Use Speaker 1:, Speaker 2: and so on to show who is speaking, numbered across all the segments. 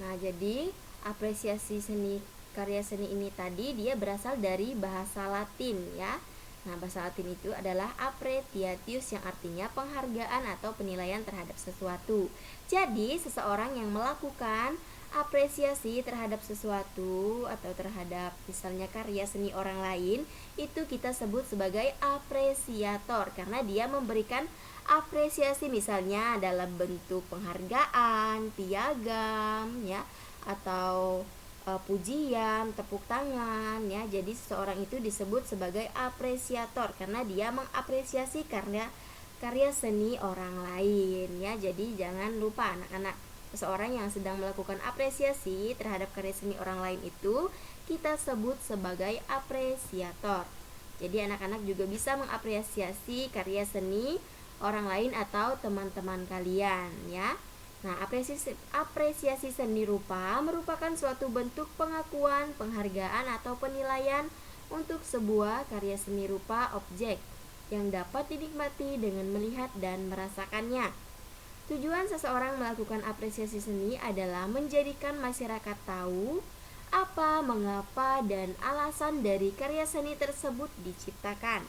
Speaker 1: Nah, jadi apresiasi seni karya seni ini tadi dia berasal dari bahasa Latin ya. Nah, bahasa Latin itu adalah appreciatius yang artinya penghargaan atau penilaian terhadap sesuatu. Jadi, seseorang yang melakukan apresiasi terhadap sesuatu atau terhadap misalnya karya seni orang lain, itu kita sebut sebagai apresiator karena dia memberikan apresiasi misalnya dalam bentuk penghargaan, piagam ya, atau pujian, tepuk tangan ya. Jadi seseorang itu disebut sebagai apresiator karena dia mengapresiasi karya seni orang lain ya. Jadi jangan lupa anak-anak, seseorang yang sedang melakukan apresiasi terhadap karya seni orang lain itu kita sebut sebagai apresiator. Jadi anak-anak juga bisa mengapresiasi karya seni orang lain atau teman-teman kalian ya. Nah, apresiasi seni rupa merupakan suatu bentuk pengakuan, penghargaan atau penilaian untuk sebuah karya seni rupa objek yang dapat dinikmati dengan melihat dan merasakannya. Tujuan seseorang melakukan apresiasi seni adalah menjadikan masyarakat tahu apa, mengapa, dan alasan dari karya seni tersebut diciptakan.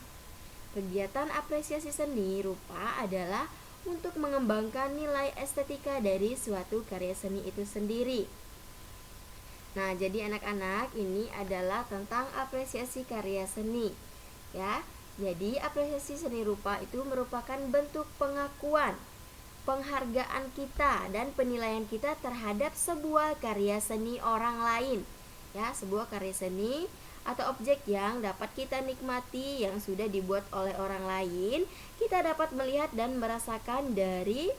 Speaker 1: Kegiatan apresiasi seni rupa adalah untuk mengembangkan nilai estetika dari suatu karya seni itu sendiri. Nah, jadi anak-anak, ini adalah tentang apresiasi karya seni ya. Jadi apresiasi seni rupa itu merupakan bentuk pengakuan, penghargaan kita dan penilaian kita terhadap sebuah karya seni orang lain ya, sebuah karya seni atau objek yang dapat kita nikmati yang sudah dibuat oleh orang lain, kita dapat melihat dan merasakan dari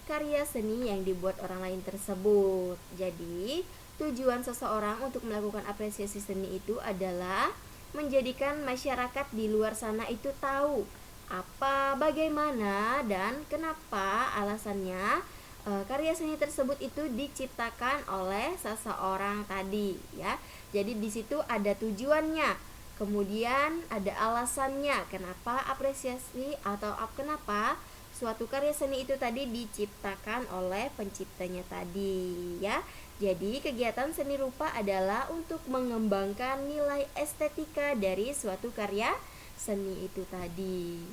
Speaker 1: karya seni yang dibuat orang lain tersebut. Jadi, tujuan seseorang untuk melakukan apresiasi seni itu adalah menjadikan masyarakat di luar sana itu tahu apa, bagaimana, dan kenapa alasannya karya seni tersebut itu diciptakan oleh seseorang tadi ya. Jadi di situ ada tujuannya, kemudian ada alasannya kenapa apresiasi atau kenapa suatu karya seni itu tadi diciptakan oleh penciptanya tadi ya. Jadi kegiatan seni rupa adalah untuk mengembangkan nilai estetika dari suatu karya seni itu tadi.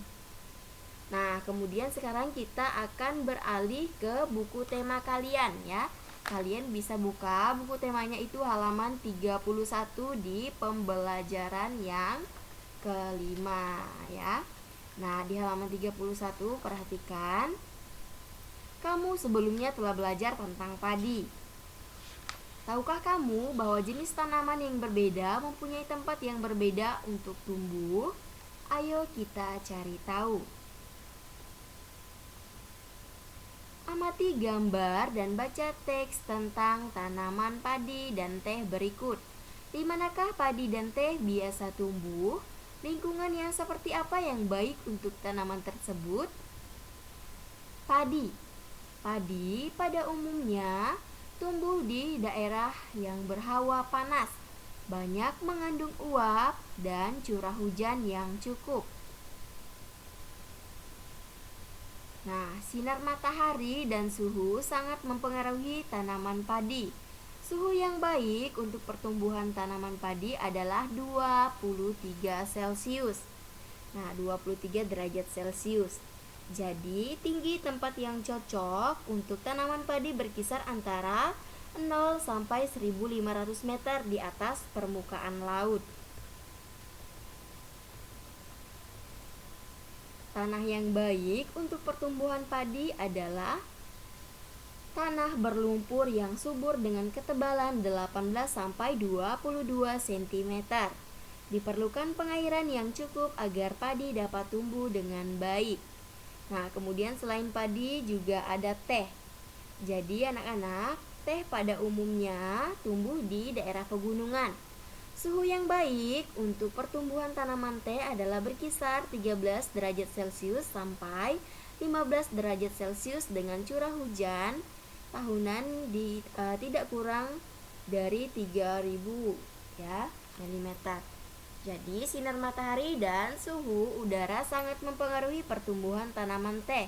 Speaker 1: Nah, kemudian sekarang kita akan beralih ke buku tema kalian ya. Kalian bisa buka buku temanya itu halaman 31 di pembelajaran yang kelima ya. Nah, di halaman 31 perhatikan. Kamu sebelumnya telah belajar tentang padi. Tahukah kamu bahwa jenis tanaman yang berbeda mempunyai tempat yang berbeda untuk tumbuh? Ayo kita cari tahu. Amati gambar dan baca teks tentang tanaman padi dan teh berikut. Di manakah padi dan teh biasa tumbuh? Lingkungan yang seperti apa yang baik untuk tanaman tersebut? Padi. Padi pada umumnya tumbuh di daerah yang berhawa panas, banyak mengandung uap dan curah hujan yang cukup. Nah, sinar matahari dan suhu sangat mempengaruhi tanaman padi. Suhu yang baik untuk pertumbuhan tanaman padi adalah 23 Celcius. Nah, 23 derajat Celcius. Jadi, tinggi tempat yang cocok untuk tanaman padi berkisar antara 0 sampai 1500 meter di atas permukaan laut. Tanah yang baik untuk pertumbuhan padi adalah tanah berlumpur yang subur dengan ketebalan 18 sampai 22 cm. Diperlukan pengairan yang cukup agar padi dapat tumbuh dengan baik. Nah, kemudian selain padi juga ada teh. Jadi anak-anak, teh pada umumnya tumbuh di daerah pegunungan. Suhu yang baik untuk pertumbuhan tanaman teh adalah berkisar 13 derajat Celcius sampai 15 derajat Celcius dengan curah hujan tahunan tidak kurang dari 3000 ya mm. Jadi sinar matahari dan suhu udara sangat mempengaruhi pertumbuhan tanaman teh.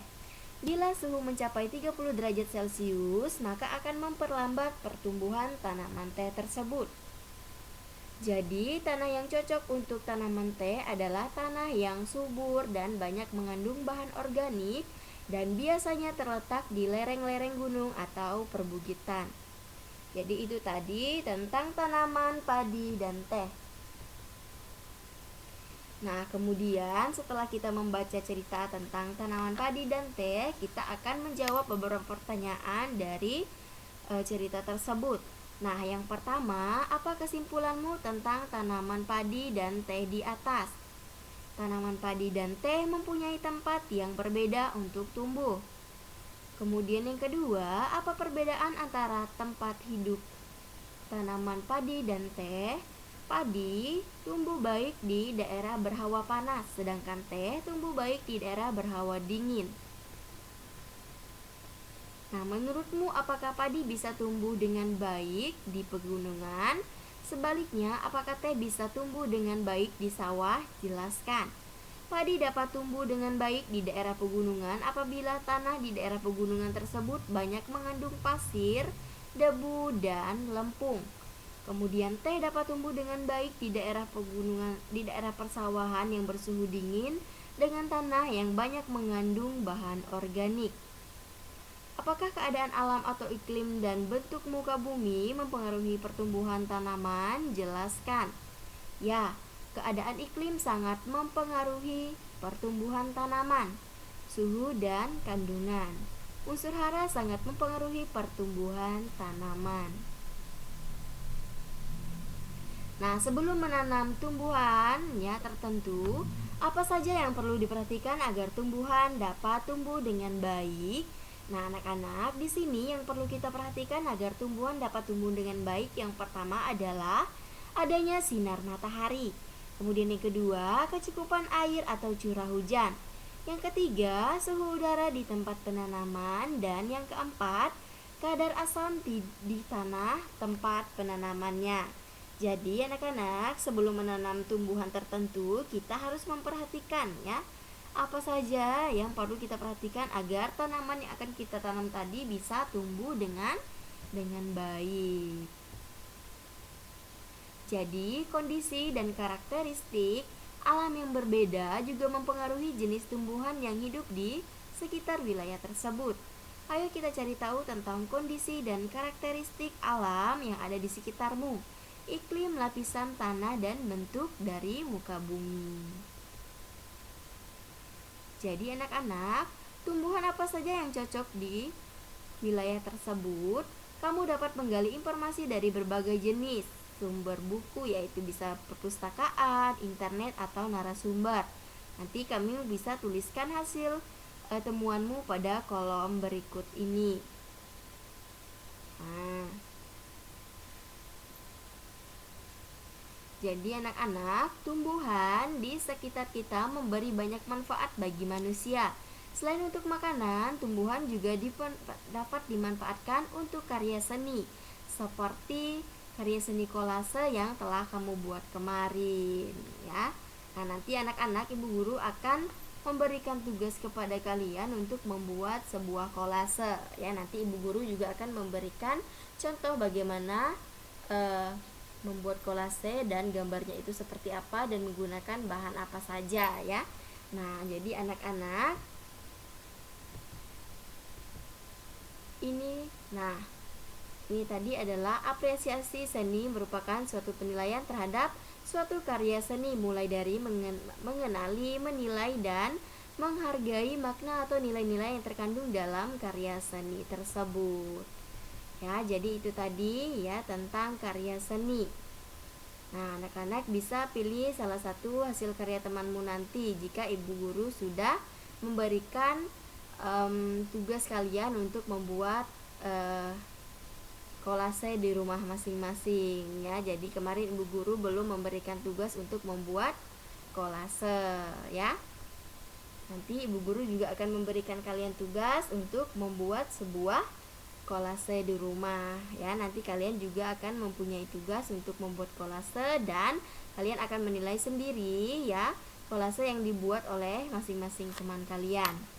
Speaker 1: Bila suhu mencapai 30 derajat Celcius, maka akan memperlambat pertumbuhan tanaman teh tersebut. Jadi, tanah yang cocok untuk tanaman teh adalah tanah yang subur dan banyak mengandung bahan organik dan biasanya terletak di lereng-lereng gunung atau perbukitan. Jadi itu tadi tentang tanaman padi dan teh. Nah, kemudian setelah kita membaca cerita tentang tanaman padi dan teh, kita akan menjawab beberapa pertanyaan dari cerita tersebut. Nah, yang pertama, apa kesimpulanmu tentang tanaman padi dan teh di atas? Tanaman padi dan teh mempunyai tempat yang berbeda untuk tumbuh. Kemudian yang kedua, apa perbedaan antara tempat hidup tanaman padi dan teh? Padi tumbuh baik di daerah berhawa panas, sedangkan teh tumbuh baik di daerah berhawa dingin. Nah, menurutmu apakah padi bisa tumbuh dengan baik di pegunungan? Sebaliknya, apakah teh bisa tumbuh dengan baik di sawah? Jelaskan. Padi dapat tumbuh dengan baik di daerah pegunungan apabila tanah di daerah pegunungan tersebut banyak mengandung pasir, debu, dan lempung. Kemudian teh dapat tumbuh dengan baik di daerah pegunungan, di daerah persawahan yang bersuhu dingin dengan tanah yang banyak mengandung bahan organik. Apakah keadaan alam atau iklim dan bentuk muka bumi mempengaruhi pertumbuhan tanaman? Jelaskan. Ya, keadaan iklim sangat mempengaruhi pertumbuhan tanaman. Suhu dan kandungan unsur hara sangat mempengaruhi pertumbuhan tanaman. Nah, sebelum menanam tumbuhan tertentu, apa saja yang perlu diperhatikan agar tumbuhan dapat tumbuh dengan baik? Nah, anak-anak, di sini yang perlu kita perhatikan agar tumbuhan dapat tumbuh dengan baik, yang pertama adalah adanya sinar matahari. Kemudian yang kedua, kecukupan air atau curah hujan. Yang ketiga, suhu udara di tempat penanaman. Dan yang keempat, kadar asam di tanah tempat penanamannya. Jadi anak-anak, sebelum menanam tumbuhan tertentu, kita harus memperhatikan apa saja yang perlu kita perhatikan agar tanaman yang akan kita tanam tadi bisa tumbuh dengan baik. Jadi, kondisi dan karakteristik alam yang berbeda juga mempengaruhi jenis tumbuhan yang hidup di sekitar wilayah tersebut. Ayo kita cari tahu tentang kondisi dan karakteristik alam yang ada di sekitarmu. Iklim, lapisan tanah, dan bentuk dari muka bumi. Jadi anak-anak, tumbuhan apa saja yang cocok di wilayah tersebut? Kamu dapat menggali informasi dari berbagai jenis sumber buku, yaitu bisa perpustakaan, internet, atau narasumber. Nanti kami bisa tuliskan hasil temuanmu pada kolom berikut ini. Nah, jadi anak-anak, tumbuhan di sekitar kita memberi banyak manfaat bagi manusia. Selain untuk makanan, tumbuhan juga dapat dimanfaatkan untuk karya seni, seperti karya seni kolase yang telah kamu buat kemarin ya. Nah, nanti anak-anak, ibu guru akan memberikan tugas kepada kalian untuk membuat sebuah kolase ya. Nanti ibu guru juga akan memberikan contoh bagaimana membuat kolase dan gambarnya itu seperti apa dan menggunakan bahan apa saja ya. Nah, jadi anak-anak, ini tadi adalah apresiasi seni, merupakan suatu penilaian terhadap suatu karya seni, mulai dari mengenali, menilai, dan menghargai makna atau nilai-nilai yang terkandung dalam karya seni tersebut. Ya, jadi itu tadi ya tentang karya seni. Nah, anak-anak bisa pilih salah satu hasil karya temanmu nanti jika ibu guru sudah memberikan tugas kalian untuk membuat kolase di rumah masing-masing ya. Jadi kemarin ibu guru belum memberikan tugas untuk membuat kolase ya. Nanti ibu guru juga akan memberikan kalian tugas untuk membuat sebuah kolase di rumah ya. Nanti kalian juga akan mempunyai tugas untuk membuat kolase dan kalian akan menilai sendiri ya kolase yang dibuat oleh masing-masing teman kalian.